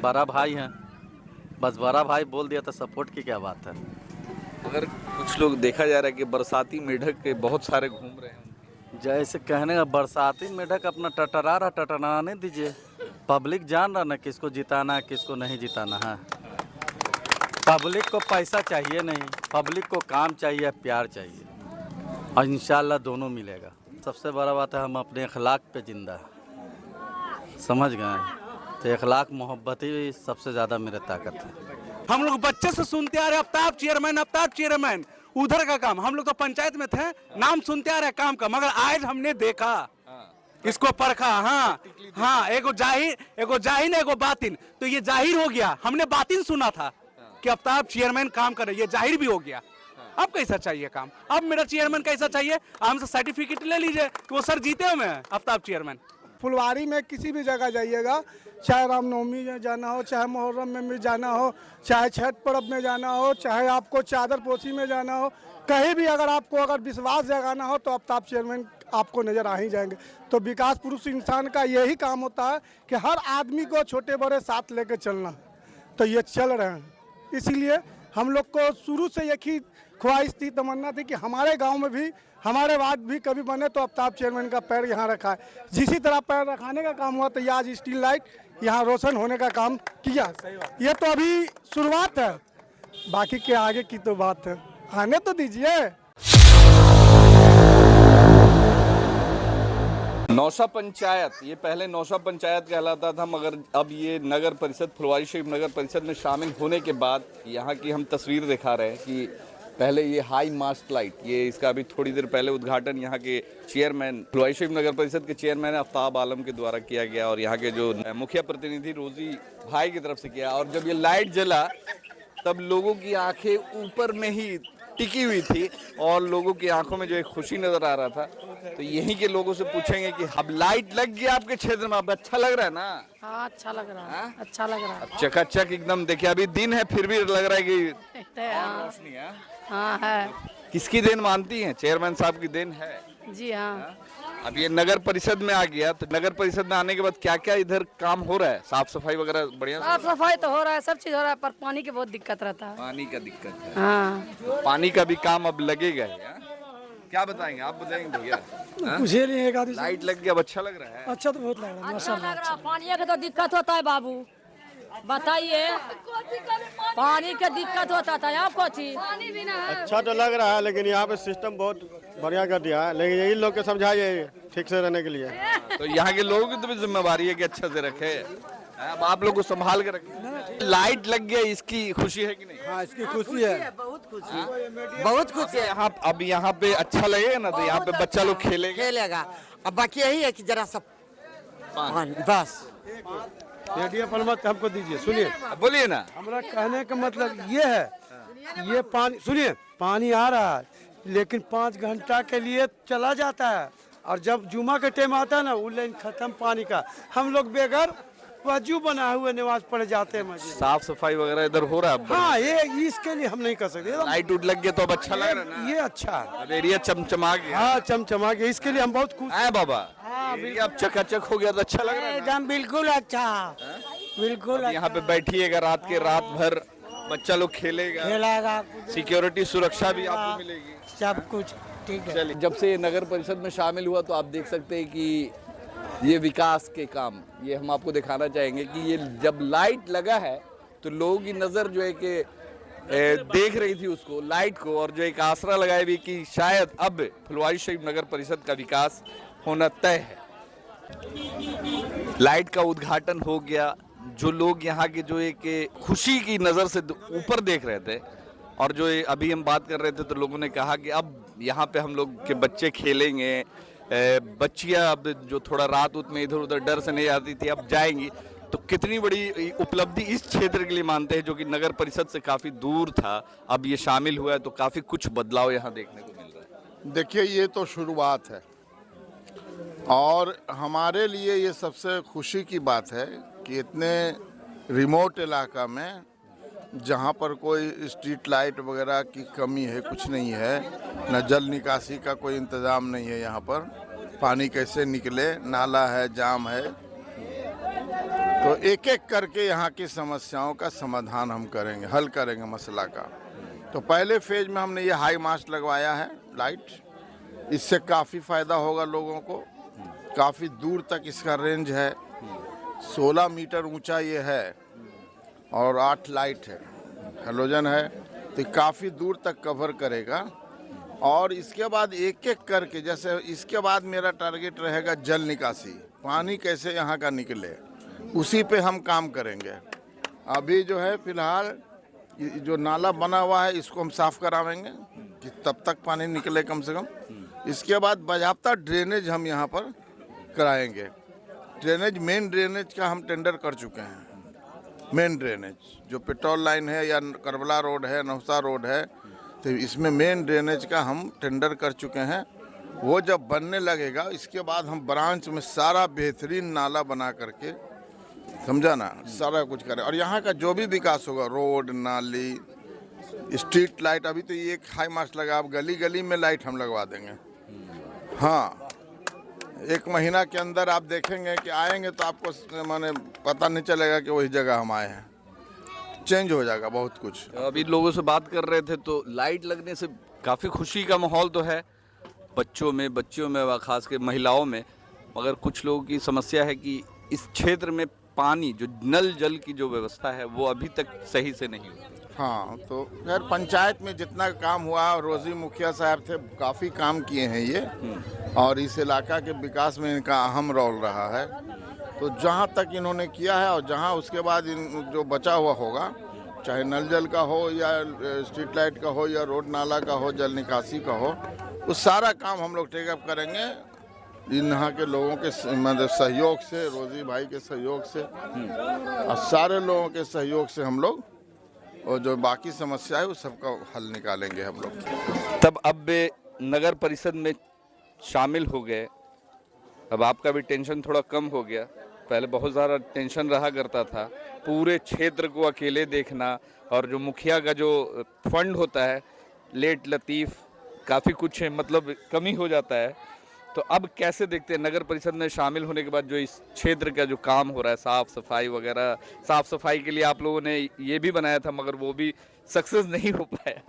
बड़ा भाई हैं, बस बड़ा भाई बोल दिया तो सपोर्ट की क्या बात है। अगर कुछ लोग देखा जा रहा है कि बरसाती मेढक के बहुत सारे घूम रहे हैं। जैसे कहने का बरसाती मेढक अपना टटरा रहा, टटराने दीजिए। पब्लिक जान रहा ना किसको जिताना है किसको नहीं जिताना है। पब्लिक को पैसा चाहिए नहीं, पब्लिक को काम चाहिए, प्यार चाहिए, और इंशाल्लाह दोनों मिलेगा। सबसे बड़ा बात है हम अपने अखलाक पे जिंदा है, समझ गए। तो अखलाक मोहब्बत ही सबसे ज़्यादा मेरे ताकत है। हम लोग बच्चे से सुनते आ रहे आफ्ताब चेयरमैन उधर का काम। हम लोग तो पंचायत में थे, नाम सुनते आ रहे काम का, मगर आज हमने देखा, इसको परखा। हाँ, एगो जाहिर एगो बातिन। तो ये जाहिर हो गया, हमने बातिन सुना था कि आफ्ताब चेयरमैन काम करे, ये जाहिर भी हो गया। अब कैसा चाहिए काम? अब मेरा चेयरमैन कैसा चाहिए? हमसे सर्टिफिकेट ले लीजिए कि वो सर जीते हुए हैं आफ्ताब चेयरमैन। फुलवारी में किसी भी जगह जाइएगा, चाहे रामनवमी में जाना हो, चाहे मुहर्रम में भी जाना हो, चाहे छठ पर्व में जाना हो, चाहे आपको चादर पोशी में जाना हो, कहीं भी अगर विश्वास जगाना हो तो आफ्ताब चेयरमैन आपको नज़र आ ही जाएंगे। तो विकास पुरुष इंसान का यही काम होता है कि हर आदमी को छोटे बड़े साथ लेकर चलना। तो ये चल रहे हैं, इसीलिए हम लोग को शुरू से एक ही ख्वाहिश थी, तमन्ना थी कि हमारे गांव में भी, हमारे वार्ड भी कभी बने तो आफ्ताब चेयरमैन का पैर यहाँ रखा है। जिसी तरह पैर रखाने का काम हुआ तो ये आज स्टील लाइट यहाँ रोशन होने का काम किया। ये तो अभी शुरुआत है, बाकी के आगे की तो बात है, आने तो दीजिए। नौशा पंचायत, ये पहले नौशा पंचायत कहलाता था, मगर अब ये नगर परिषद, फुलवारी शरीफ नगर परिषद में शामिल होने के बाद यहाँ की हम तस्वीर दिखा रहे हैं कि पहले ये हाई मास्ट लाइट, ये इसका अभी थोड़ी देर पहले उद्घाटन यहाँ के चेयरमैन, फुलवारी शरीफ नगर परिषद के चेयरमैन आफ्ताब आलम के द्वारा किया गया, और यहाँ के जो मुखिया प्रतिनिधि रोजी भाई की तरफ से किया। और जब ये लाइट जला तब लोगों की आंखें ऊपर में ही टिकी हुई थी, और लोगों की आंखों में जो एक खुशी नजर आ रहा था। तो यहीं के लोगों से पूछेंगे कि अब लाइट लग गया आपके क्षेत्र में, अब अच्छा लग रहा है ना? हाँ, अच्छा लग रहा है, अच्छा लग रहा है। चकाचक एकदम। देखिए अभी दिन है फिर भी लग रहा है कि रोशनी है। हाँ है। किसकी देन मानती हैं? चेयरमैन साहब की देन है जी हाँ। अब ये नगर परिषद में आ गया, तो नगर परिषद में आने के बाद क्या क्या इधर काम हो रहा है? साफ सफाई वगैरह बढ़िया? साफ सफाई तो हो रहा है, सब चीज हो रहा है, पर पानी की बहुत दिक्कत रहता है। पानी का दिक्कत है। हाँ, पानी का भी काम अब लगेगा ही, हाँ? क्या बताएंगे आप? बताएंगे भैया? मुझे नहीं एक आदमी लाइट लग गया, अब अच्छा लग रहा है? अच्छा तो बहुत लग रहा है, अच्छा लग रहा है। पानी का तो दिक्कत होता है बाबू, बताइए। पानी का दिक्कत होता था, आपको पानी भी ना है। अच्छा तो लग रहा है, लेकिन यहाँ पे सिस्टम बहुत बढ़िया कर दिया है, लेकिन यही लोग को समझाइए ठीक से रहने के लिए। तो यहाँ के लोगों की तो भी जिम्मेवारी है कि अच्छे से रखे, अब आप लोग को संभाल के रखें। लाइट लग गया, इसकी खुशी है कि नहीं? हाँ, इसकी खुशी है, बहुत खुशी, बहुत खुशी है। यहाँ अब यहाँ पे अच्छा लगेगा ना, तो यहाँ पे बच्चा लोग खेलेगा। अब बाकी यही है कि जरा सब पानी बस। रेडियो पर मत हमको दीजिए, सुनिए, बोलिए ना। हमारा कहने का मतलब ये है, ये पानी सुनिए, पानी आ रहा है लेकिन 5 घंटा के लिए चला जाता है, और जब जुमा का टाइम आता है ना, वो लाइन खत्म पानी का, हम लोग बेघर वजू बनाए हुए नमाज पढ़ जाते हैं। साफ सफाई वगैरह इधर हो रहा है? हाँ, ये इसके लिए हम नहीं कर सकते। लाइट उठ लग गया तो अब अच्छा लग रहा है ना? ये अच्छा है, अब एरिया चमचमा गया। हाँ चमचमा गया, इसके लिए हम बहुत खुश है बाबा। एरिया अब चकाचक हो गया तो अच्छा लग रहा है ना? एकदम बिल्कुल अच्छा, बिल्कुल यहाँ पे बैठिएगा रात भर, बच्चा लोग खेलेगा, खेलेगा, सिक्योरिटी सुरक्षा भी आपको मिलेगी, सब कुछ ठीक है। चलिए, जब से ये नगर परिषद में शामिल हुआ तो आप देख सकते हैं कि ये विकास के काम, ये हम आपको दिखाना चाहेंगे कि ये जब लाइट लगा है तो लोगों की नज़र जो है कि देख रही थी उसको, लाइट को, और जो एक आसरा लगाया भी कि शायद अब फुलवारी शरीफ नगर परिषद का विकास होना तय है। लाइट का उद्घाटन हो गया, जो लोग यहाँ के जो एक खुशी की नज़र से ऊपर देख रहे थे, और जो अभी हम बात कर रहे थे तो लोगों ने कहा कि अब यहाँ पे हम लोग के बच्चे खेलेंगे, बच्चियाँ अब जो थोड़ा रात में इधर उधर डर से नहीं आती थी अब जाएंगी। तो कितनी बड़ी उपलब्धि इस क्षेत्र के लिए मानते हैं, जो कि नगर परिषद से काफ़ी दूर था, अब ये शामिल हुआ है तो काफ़ी कुछ बदलाव यहाँ देखने को मिल रहा है। देखिए, ये तो शुरुआत है, और हमारे लिए ये सबसे खुशी की बात है कि इतने रिमोट इलाका में, जहाँ पर कोई स्ट्रीट लाइट वगैरह की कमी है, कुछ नहीं है, न जल निकासी का कोई इंतज़ाम नहीं है, यहाँ पर पानी कैसे निकले, नाला है, जाम है, तो तो एक एक करके यहाँ की समस्याओं का समाधान हम करेंगे, हल करेंगे मसला का। तो पहले फेज में हमने ये हाई मास्ट लगवाया है लाइट, इससे काफ़ी फ़ायदा होगा लोगों को। काफ़ी दूर तक इसका रेंज है, 16 मीटर ऊंचा ये है और 8 लाइट है, हेलोजन है, तो काफ़ी दूर तक कवर करेगा। और इसके बाद एक एक करके, जैसे इसके बाद मेरा टारगेट रहेगा जल निकासी, पानी कैसे यहाँ का निकले, उसी पे हम काम करेंगे। अभी जो है फिलहाल जो नाला बना हुआ है इसको हम साफ करावेंगे कि तब तक पानी निकले कम से कम। इसके बाद बाज़ाब्ता ड्रेनेज हम यहाँ पर कराएंगे। ड्रेनेज, मेन ड्रेनेज का हम टेंडर कर चुके हैं। मेन ड्रेनेज जो पेट्रोल लाइन है या करबला रोड है, नौसा रोड है, तो इसमें मेन ड्रेनेज का हम टेंडर कर चुके हैं। वो जब बनने लगेगा इसके बाद हम ब्रांच में सारा बेहतरीन नाला बना करके, समझा ना, सारा कुछ करें। और यहाँ का जो भी विकास होगा, रोड, नाली, स्ट्रीट लाइट, अभी तो ये एक हाई मास्ट लगा, अब गली गली में लाइट हम लगवा देंगे। हाँ, 1 महीना के अंदर आप देखेंगे कि आएंगे तो आपको माने पता नहीं चलेगा कि वही जगह हम आए हैं, चेंज हो जाएगा बहुत कुछ। अभी लोगों से बात कर रहे थे तो लाइट लगने से काफ़ी खुशी का माहौल तो है बच्चों में व खास के महिलाओं में, मगर कुछ लोगों की समस्या है कि इस क्षेत्र में पानी, जो नल जल की जो व्यवस्था है वो अभी तक सही से नहीं हुई। हाँ, तो खैर पंचायत में जितना काम हुआ, रोजी मुखिया साहब थे, काफ़ी काम किए हैं ये, और इस इलाका के विकास में इनका अहम रोल रहा है। तो जहाँ तक इन्होंने किया है और जहाँ उसके बाद जो बचा हुआ होगा, चाहे नल जल का हो या स्ट्रीट लाइट का हो या रोड नाला का हो, जल निकासी का हो, उस सारा काम हम लोग टेकअप करेंगे यहाँ के लोगों के मतलब सहयोग से, रोजी भाई के सहयोग से और सारे लोगों के सहयोग से हम लोग, और जो बाकी समस्या है उस सबका हल निकालेंगे हम लोग। तब अब नगर परिषद में शामिल हो गए, अब आपका भी टेंशन थोड़ा कम हो गया। पहले बहुत ज़्यादा टेंशन रहा करता था, पूरे क्षेत्र को अकेले देखना, और जो मुखिया का जो फंड होता है, लेट लतीफ़ काफ़ी कुछ है, मतलब कमी हो जाता है। तो अब कैसे देखते हैं नगर परिषद में शामिल होने के बाद जो इस क्षेत्र का जो काम हो रहा है, साफ़ सफाई वगैरह? साफ़ सफाई के लिए आप लोगों ने ये भी बनाया था मगर वो भी सक्सेस नहीं हो पाया,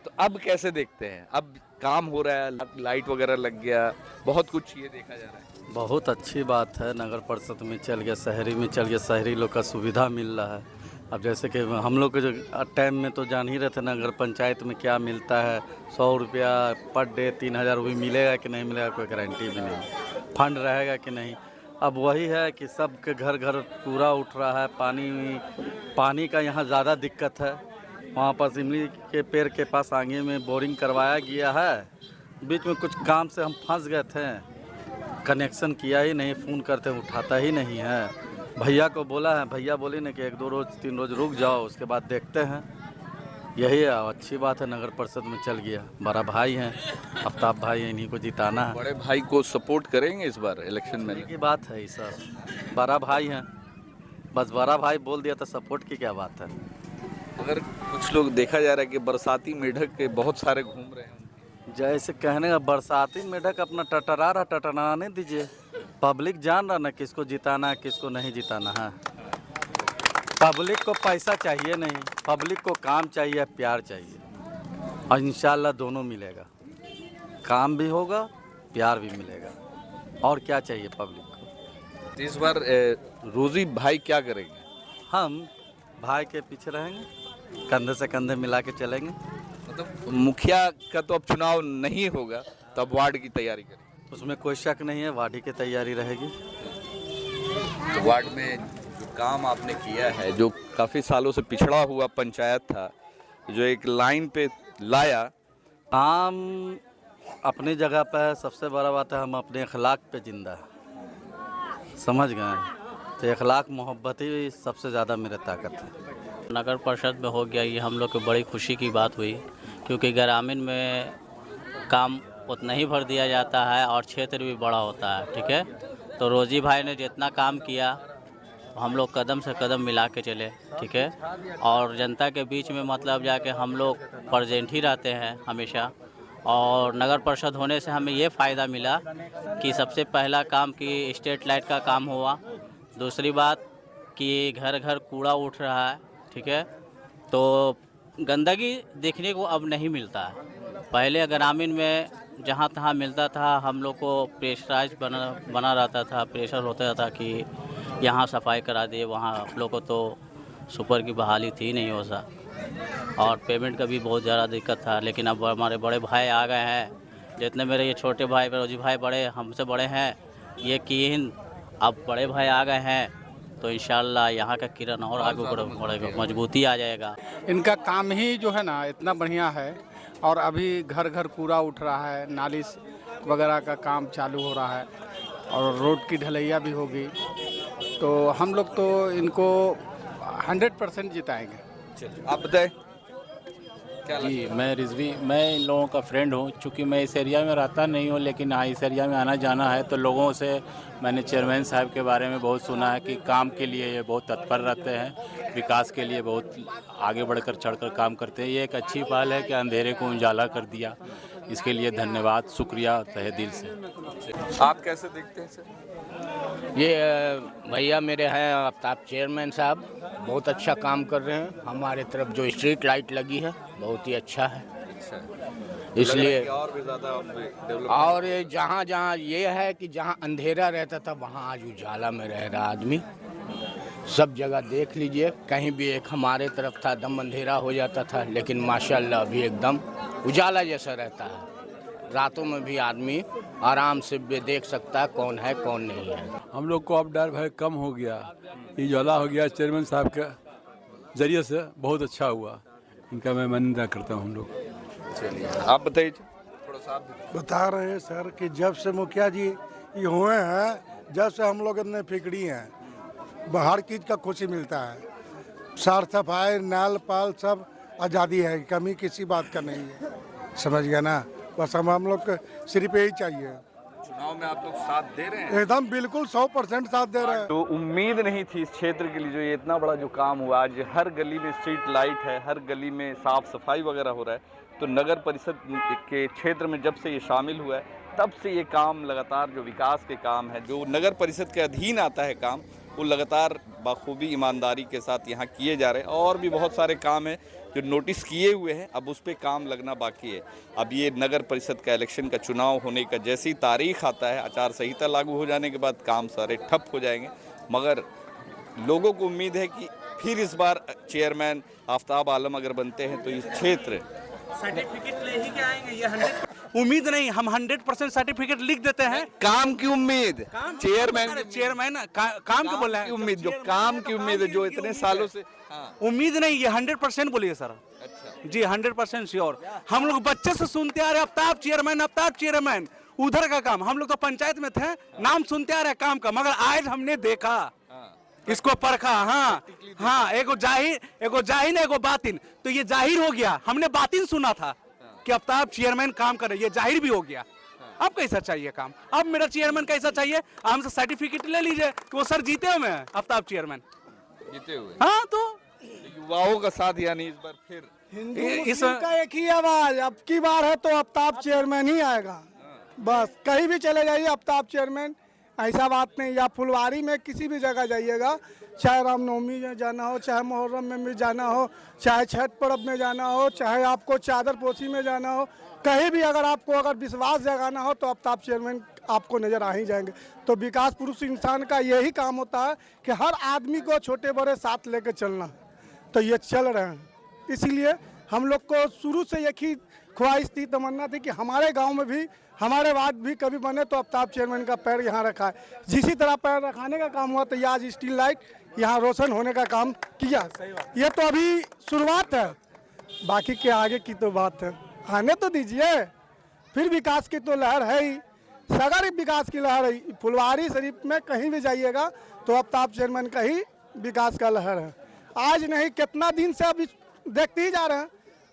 तो अब कैसे देखते हैं? अब काम हो रहा है, लाइट वगैरह लग गया, बहुत कुछ ये देखा जा रहा है। बहुत अच्छी बात है, नगर परिषद में चल गया, शहरी में चल गया, शहरी लोग का सुविधा मिल रहा है। अब जैसे कि हम लोग के जो टाइम में तो जान ही रहे थे नगर पंचायत में क्या मिलता है, 100 रुपया पर डे, 3000 भी मिलेगा कि नहीं मिलेगा कोई गारंटी भी नहीं, फंड रहेगा कि नहीं। अब वही है कि सबके घर घर पूरा उठ रहा है, पानी का यहाँ ज़्यादा दिक्कत है। वहाँ पर इमली के पेड़ के पास आगे में बोरिंग करवाया गया है, बीच में कुछ काम से हम फंस गए थे, कनेक्शन किया ही नहीं, फ़ोन करते उठाता ही नहीं है। भैया को बोला है, भैया बोले ना कि 1-2 रोज़ 3 रोज़ रुक जाओ, उसके बाद देखते हैं। यही है, अच्छी बात है नगर परिषद में चल गया। बड़ा भाई हैं आफ्ताब भाई, इन्हीं को जिताना है। बड़े भाई को सपोर्ट करेंगे इस बार इलेक्शन में? की बात है, सर बड़ा भाई हैं, बस बड़ा भाई बोल दिया तो सपोर्ट की क्या बात है। अगर कुछ लोग देखा जा रहा है कि बरसाती मेढक के बहुत सारे घूम रहे हैं, जैसे कहने का बरसाती मेढक अपना टटराने दीजिए, पब्लिक जान रहा ना किसको जिताना है किसको नहीं जिताना है। पब्लिक को पैसा चाहिए नहीं, पब्लिक को काम चाहिए, प्यार चाहिए, और इंशाल्लाह दोनों मिलेगा, काम भी होगा, प्यार भी मिलेगा, और क्या चाहिए पब्लिक को। तो इस बार रोजी भाई क्या करेंगे? हम भाई के पीछे रहेंगे, कंधे से कंधे मिला के चलेंगे। मतलब मुखिया का तो अब चुनाव नहीं होगा, तो अब वार्ड की तैयारी करें, उसमें कोई शक नहीं है, वार्ड की तैयारी रहेगी। तो वार्ड में जो काम आपने किया है, जो काफ़ी सालों से पिछड़ा हुआ पंचायत था, जो एक लाइन पे लाया, काम अपनी जगह पे है। सबसे बड़ा बात है हम अपने अखलाक पे जिंदा है, समझ गए, तो अखलाक मोहब्बत ही सबसे ज़्यादा मेरी ताकत है। नगर परिषद में हो गया, ये हम लोग को बड़ी खुशी की बात हुई, क्योंकि ग्रामीण में काम उतना ही भर दिया जाता है और क्षेत्र भी बड़ा होता है, ठीक है। तो रोजी भाई ने जितना काम किया हम लोग कदम से कदम मिला के चले, ठीक है, और जनता के बीच में मतलब जाके हम लोग प्रेजेंट ही रहते हैं हमेशा। और नगर परिषद होने से हमें ये फ़ायदा मिला कि सबसे पहला काम कि स्ट्रीट लाइट का काम हुआ, दूसरी बात कि घर घर कूड़ा उठ रहा है, ठीक है। तो गंदगी देखने को अब नहीं मिलता है। पहले ग्रामीण में जहाँ तहाँ मिलता था, हम लोग को प्रेशराइज बना रहता था, प्रेशर होता था कि यहाँ सफाई करा दिए, वहाँ आप लोग को तो सुपर की बहाली थी नहीं हो सा, और पेमेंट का भी बहुत ज़्यादा दिक्कत था। लेकिन अब हमारे बड़े भाई आ गए हैं, जितने मेरे ये छोटे भाई फिरोजी भाई बड़े हमसे बड़े हैं, ये किन अब बड़े भाई आ गए हैं, तो इंशाल्लाह यहाँ का किरण और आगे बढ़ेगा, मजबूती आ जाएगा। इनका काम ही जो है ना इतना बढ़िया है, और अभी घर घर कूड़ा उठ रहा है, नाली वगैरह का काम चालू हो रहा है, और रोड की ढलैया भी होगी। तो हम लोग तो इनको 100% जिताएंगे। आप बताएं क्या जी, मैं रिजवी, मैं इन लोगों का फ्रेंड हूँ। चूँकि मैं इस एरिया में रहता नहीं हूँ, लेकिन हाँ इस एरिया में आना जाना है, तो लोगों से मैंने चेयरमैन साहब के बारे में बहुत सुना है कि काम के लिए ये बहुत तत्पर रहते हैं, विकास के लिए बहुत आगे बढ़कर चढ़कर काम करते हैं। ये एक अच्छी पहल है कि अंधेरे को उजाला कर दिया, इसके लिए धन्यवाद, शुक्रिया तहे दिल से। आप कैसे देखते हैं सर? ये भैया मेरे हैं आफ्ताब चेयरमैन साहब, बहुत अच्छा काम कर रहे हैं। हमारे तरफ जो स्ट्रीट लाइट लगी है बहुत ही अच्छा है, इसलिए और भी ज़्यादा डेवलप। और ये जहाँ जहाँ ये है कि जहाँ अंधेरा रहता था वहाँ आज उजाला में रह रहा आदमी। सब जगह देख लीजिए, कहीं भी एक हमारे तरफ था दम अंधेरा हो जाता था, लेकिन माशाल्लाह अभी एकदम उजाला जैसा रहता है। रातों में भी आदमी आराम से देख सकता है कौन है कौन नहीं है। हम लोग को अब डर भय कम हो गया, उजाला हो गया। चेयरमैन साहब के जरिए से बहुत अच्छा हुआ, इनका मैं मान्यता करता हूँ हम लोग। चलिए आप बताइए थोड़ा सा। बता रहे हैं सर कि जब से मुखिया जी ये हुए हैं, जब से हम लोग इतने फिकड़ी हैं, हर चीज़ का खुशी मिलता है। साफ सफाई नाल पाल सब आज़ादी है, कमी किसी बात का नहीं है, समझ गया ना। बस हम लोग को सिर्फ यही चाहिए। चुनाव में आप लोग साथ दे रहे हैं? एकदम बिल्कुल 100% साथ दे रहे हैं। तो उम्मीद नहीं थी इस क्षेत्र के लिए जो ये इतना बड़ा जो काम हुआ। आज हर गली में स्ट्रीट लाइट है, हर गली में साफ सफाई वगैरह हो रहा है। तो नगर परिषद के क्षेत्र में जब से ये शामिल हुआ है, तब से ये काम लगातार जो विकास के काम है, जो नगर परिषद के अधीन आता है काम, वो लगातार बखूबी ईमानदारी के साथ यहाँ किए जा रहे हैं। और भी बहुत सारे काम हैं जो नोटिस किए हुए हैं, अब उस पर काम लगना बाकी है। अब ये नगर परिषद का इलेक्शन का चुनाव होने का जैसी तारीख आता है, आचार संहिता लागू हो जाने के बाद काम सारे ठप हो जाएंगे। मगर लोगों को उम्मीद है कि फिर इस बार चेयरमैन आफ्ताब आलम अगर बनते हैं तो इस क्षेत्र सर्टिफिकेट ले ही के आएंगे। ये 100 उम्मीद नहीं, हम 100% सर्टिफिकेट लिख देते हैं। काम की उम्मीद, चेयरमैन काम की बोल रहे हैं, उम्मीद जो काम की उम्मीद है, जो इतने सालों से उम्मीद नहीं, ये 100% बोलिए सर। जी 100% श्योर। हम लोग बच्चे से सुनते आ रहे आफ्ताब चेयरमैन, उधर का काम। हम लोग तो पंचायत में थे, नाम सुनते आ रहे काम का, मगर आज हमने देखा, इसको परखा। हाँ, एगो जाहिर एगो बातिन। तो ये जाहिर हो गया, हमने बातिन सुना था कि आफ्ताब चेयरमैन काम कर रहे, ये जाहिर भी हो गया। अब कैसा चाहिए काम? अब मेरा चेयरमैन कैसा चाहिए? हमसे सर्टिफिकेट ले लीजिए कि वो सर जीते हुए हैं, आफ्ताब चेयरमैन जीते हुए। हाँ, तो युवाओं का साथ, यानी इस बार फिर इस का एक ही आवाज, अब की बार है तो आफ्ताब चेयरमैन ही आएगा। बस कहीं भी चले जाइए आफ्ताब चेयरमैन, ऐसा बात नहीं। या फुलवारी में किसी भी जगह जाइएगा, चाहे रामनवमी में जाना हो, चाहे मुहर्रम में भी जाना हो, चाहे छठ पर्व में जाना हो, चाहे आपको चादर पोशी में जाना हो, कहीं भी अगर विश्वास जगाना हो तो आफ्ताब चेयरमैन आपको नज़र आ ही जाएंगे। तो विकास पुरुष इंसान का यही काम होता है कि हर आदमी को छोटे बड़े साथ लेकर चलना। तो ये चल रहे हैं, इसीलिए हम लोग को शुरू से एक ही ख्वाहिश थी, तमन्ना थी कि हमारे गांव में भी, हमारे वार्ड भी कभी बने तो आफ्ताब चेयरमैन का पैर यहाँ रखा है। जिसी तरह पैर रखाने का काम हुआ तो ये आज स्ट्रीट लाइट यहाँ रोशन होने का काम किया। ये तो अभी शुरुआत है, बाकी के आगे की तो बात है, आने तो दीजिए। फिर विकास की तो लहर है ही, सगर विकास की लहर है। फुलवारी शरीफ में कहीं भी जाइएगा तो आफ्ताब चेयरमैन का ही विकास का लहर है। आज नहीं, कितना दिन से अभी देखते ही जा रहे हैं,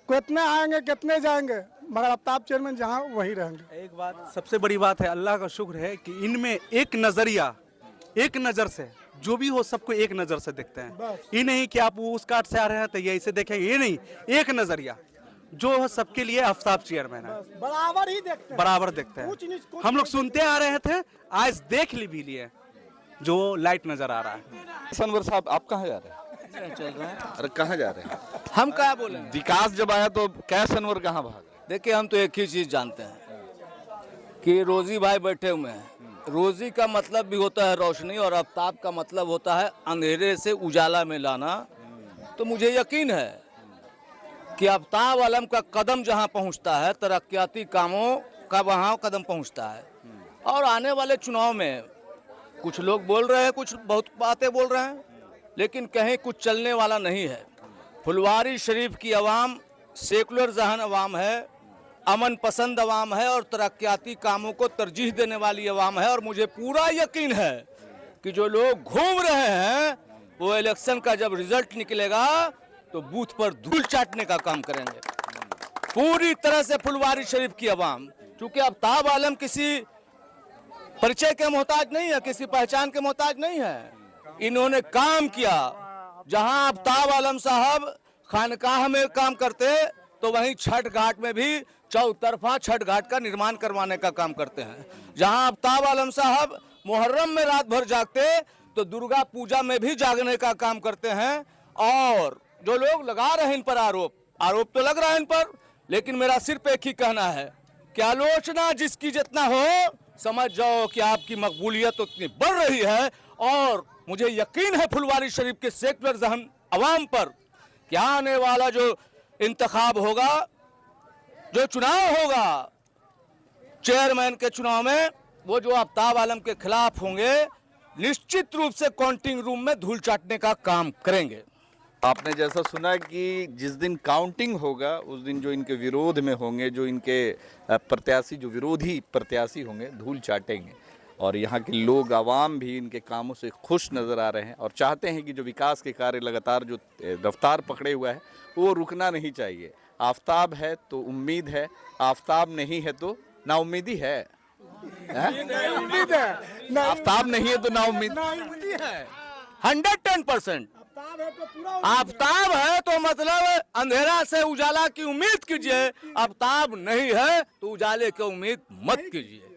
कितने आएंगे कितने जाएंगे, मगर आफ्ताब चेयरमैन जहाँ वहीं रहेंगे। एक बात सबसे बड़ी बात है, अल्लाह का शुक्र है कि इनमें एक नजरिया, एक नज़र से जो भी हो सबको एक नज़र से देखते हैं। ये नहीं कि आप उस काट से आ रहे हैं तो ये ऐसे देखेंगे, ये नहीं, एक नजरिया जो है सबके लिए आफ्ताब चेयरमैन है, बराबर ही देखते हैं, बराबर देखते हैं। हम लोग सुनते आ रहे थे, आज देख भी लिए जो लाइट नजर आ रहा है। सनवर साहब आप कहाँ जा रहे हैं? चल रहा है। अरे कहाँ जा रहे हैं? हम क्या बोले? विकास जब आया तो कैश अनवर कहाँ भाग रहे? देखिए हम तो एक ही चीज जानते हैं कि रोजी भाई बैठे हुए हैं। रोजी का मतलब भी होता है रोशनी और आफ्ताब का मतलब होता है अंधेरे से उजाला में लाना। तो मुझे यकीन है कि आफ्ताब आलम का कदम जहां पहुंचता है तरक्याती कामों का वहां कदम पहुंचता है। और आने वाले चुनाव में कुछ लोग बोल रहे हैं, कुछ बहुत बातें बोल रहे हैं, लेकिन कहीं कुछ चलने वाला नहीं है। फुलवारी शरीफ की आवाम सेकुलर जहन आवाम है, अमन पसंद आवाम है और तरक्याती कामों को तरजीह देने वाली आवाम है। और मुझे पूरा यकीन है कि जो लोग घूम रहे हैं वो इलेक्शन का जब रिजल्ट निकलेगा तो बूथ पर धूल चाटने का काम करेंगे पूरी तरह से फुलवारी शरीफ की आवाम। क्योंकि आफ्ताब आलम किसी परिचय के मोहताज नहीं है, किसी पहचान के मोहताज नहीं है। इन्होंने काम किया। जहां आफ्ताब आलम साहब खानकाह में काम करते तो वहीं छठ घाट में भी चौतरफा छठ घाट का निर्माण करवाने का काम करते हैं। जहां आफ्ताब आलम साहब मुहर्रम में रात भर जागते तो दुर्गा पूजा में भी जागने का काम करते हैं। और जो लोग लगा रहे हैं इन पर आरोप तो लग रहा है इन पर, लेकिन मेरा सिर्फ एक ही कहना है कि आलोचना जिसकी जितना हो समझ जाओ कि आपकी मकबूलियत उतनी बढ़ रही है। और मुझे यकीन है फुलवारी शरीफ के सेकुलर जहन अवाम पर कि आने वाला जो इंतखाब होगा, जो चुनाव होगा चेयरमैन के चुनाव में, वो जो आफ्ताब आलम के खिलाफ होंगे निश्चित रूप से काउंटिंग रूम में धूल चाटने का काम करेंगे। आपने जैसा सुना कि जिस दिन काउंटिंग होगा उस दिन जो इनके विरोध में होंगे, जो इनके प्रत्याशी, जो विरोधी प्रत्याशी होंगे, धूल चाटेंगे। और यहाँ के लोग, आवाम भी इनके कामों से खुश नज़र आ रहे हैं और चाहते हैं कि जो विकास के कार्य लगातार जो रफ्तार पकड़े हुआ है वो रुकना नहीं चाहिए। आफ्ताब है तो उम्मीद है, आफ्ताब नहीं है तो नाउम्मीदी है। आफ्ताब नहीं है तो नाउम्मीदी है। 110% आफ्ताब है तो मतलब अंधेरा से उजाला की उम्मीद कीजिए, आफ्ताब नहीं है तो उजाले की उम्मीद मत कीजिए।